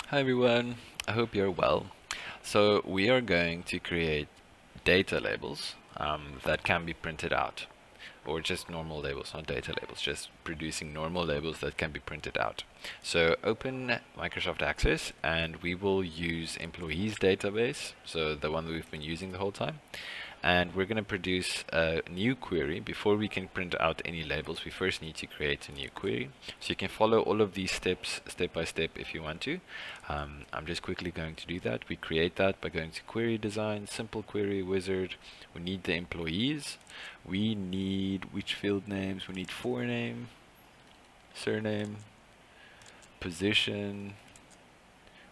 Hi everyone, I hope you're well. So we are going to create data labels that can be printed out, or just normal labels, not data labels, just producing normal labels that can be printed out. So open Microsoft Access and we will use employees database, so the one that we've been using the whole time. And we're going to produce a new query. Before we can print out any labels, we first need to create a new query. So you can follow all of these steps step by step if you want to. I'm just quickly going to do that. We create that by going to query design, simple query wizard. We need the employees. We need which field names? We need forename, surname, position.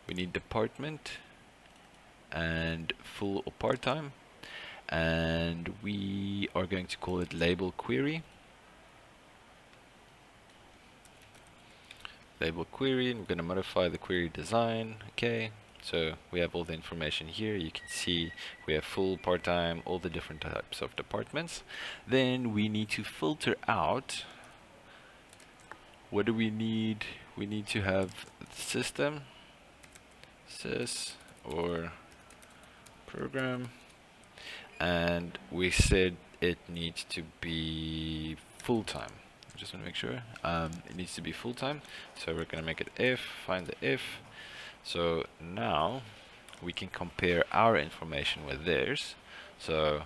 We need department and full or part-time. And we are going to call it label query. Label query, and we're going to modify the query design. Okay, so we have all the information here. You can see we have full, part-time, all the different types of departments. Then we need to filter out. What do we need? We need to have system, sys, or program, and we said it needs to be full-time. I just want to make sure it needs to be full-time, so we're going to make it if, find the if. So now we can compare our information with theirs. So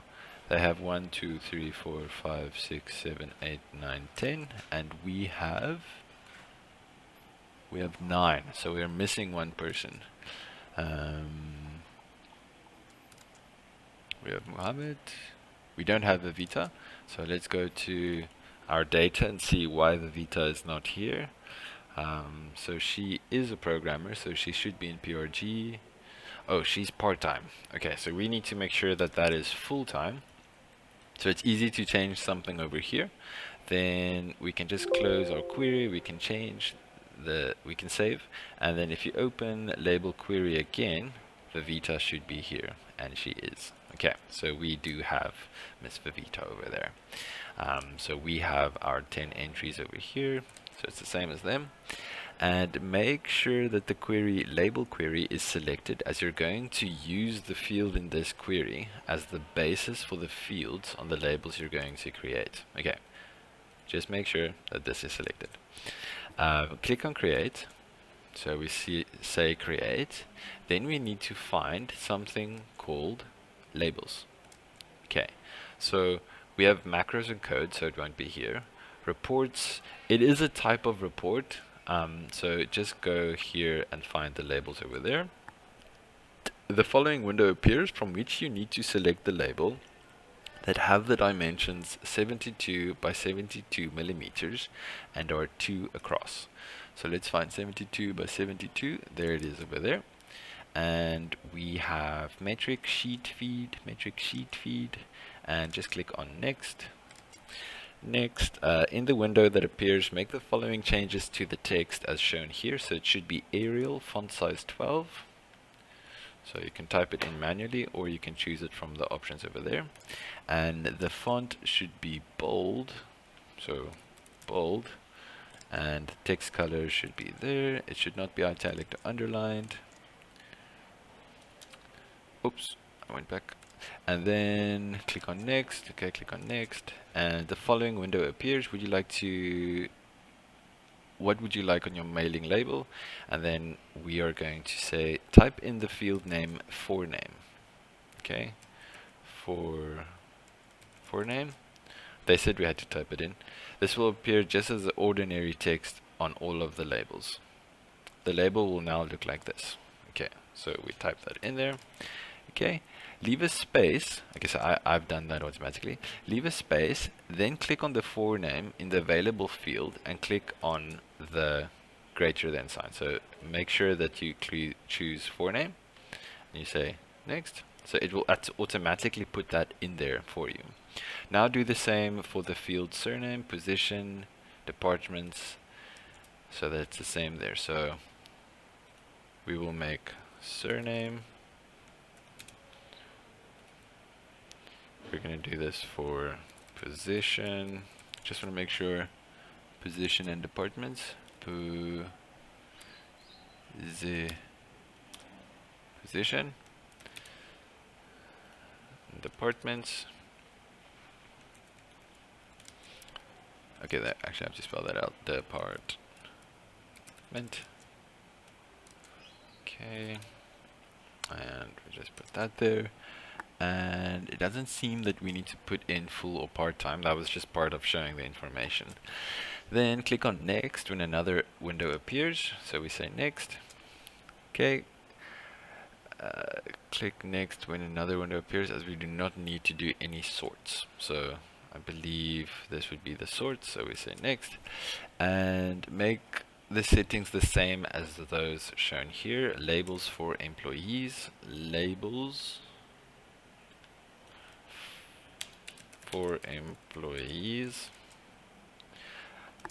they have 1, 2, 3, 4, 5, 6, 7, 8, 9, 10, and we have 9, so we are missing one person. We have Muhammad. We don't have Evita, so let's go to our data and see why the Vita is not here. So she is a programmer, so she should be in PRG. Oh, she's part-time. Okay, so we need to make sure that that is full-time. So it's easy to change something over here. Then we can just close our query. We can change we can save. And then if you open label query again, Vivita should be here, and she is. Okay, so we do have Miss Vivita over there. So we have our 10 entries over here, so it's the same as them. And make sure that the query label query is selected, as you're going to use the field in this query as the basis for the fields on the labels you're going to create. Okay, just make sure that this is selected. Click on create. So we say create. Then we need to find something called labels. Okay, so we have macros and code, so it won't be here. Reports, it is a type of report, so just go here and find the labels over there. The following window appears, from which you need to select the label that have the dimensions 72 by 72 millimeters and are 2 across. So let's find 72 by 72. There it is over there. And we have metric sheet feed, and just click on next. Next, in the window that appears, make the following changes to the text as shown here. So it should be Arial, font size 12. So you can type it in manually, or you can choose it from the options over there. And the font should be bold, so bold, and text color should be there. It should not be italic or underlined. Oops, I went back. And then click on next. Okay, click on next, and the following window appears. What would you like on your mailing label? And then we are going to say type in the field name forename. Okay, forename. They said we had to type it in. This will appear just as the ordinary text on all of the labels. The label will now look like this. Okay, so we type that in there. Okay, leave a space. Okay, so I've done that automatically. Leave a space, then click on the forename in the available field and click on the greater than sign. So make sure that you choose forename and you say next. So it will automatically put that in there for you. Now do the same for the field surname, position, departments, so that it's the same there. So we will make surname. We're going to do this for position. Just want to make sure position and departments. position, departments. Okay, that actually I have to spell that out. Department. Okay, and we just put that there. And it doesn't seem that we need to put in full or part-time. That was just part of showing the information. Then click on next when another window appears. So we say next. Okay. Click next when another window appears, as we do not need to do any sorts. So I believe this would be the sorts. So we say next and make the settings the same as those shown here. Labels for employees, labels for employees,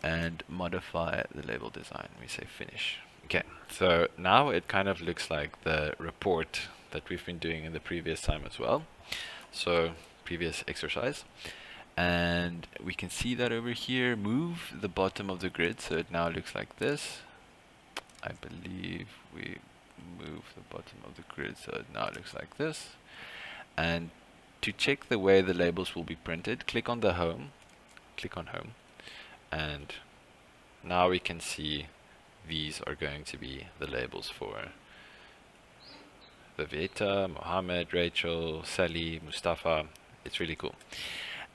and modify the label design. We say finish. Okay, so now it kind of looks like the report that we've been doing in the previous time as well. So previous exercise. And we can see that over here, move the bottom of the grid so it now looks like this. I believe we move the bottom of the grid so it now looks like this. And to check the way the labels will be printed, click on the home, click on home, and now we can see these are going to be the labels for Viveta, Mohammed, Rachel, Sally, Mustafa. It's really cool.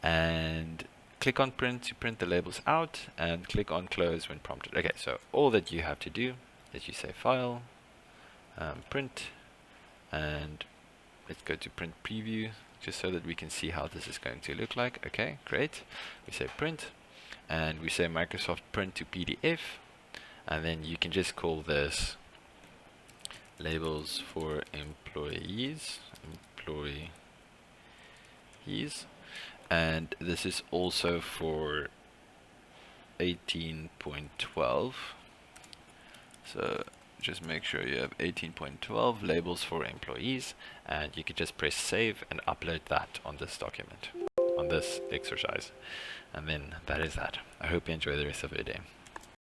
And click on print to print the labels out, and click on close when prompted. Okay, so all that you have to do is you say file, print, and let's go to print preview just so that we can see how this is going to look like. Okay, great. We say print, and we say Microsoft print to PDF, and then you can just call this labels for employees, and this is also for 18.12. So just make sure you have 18.12 labels for employees, and you can just press save and upload that on this document, on this exercise. And then that is that. I hope you enjoy the rest of your day.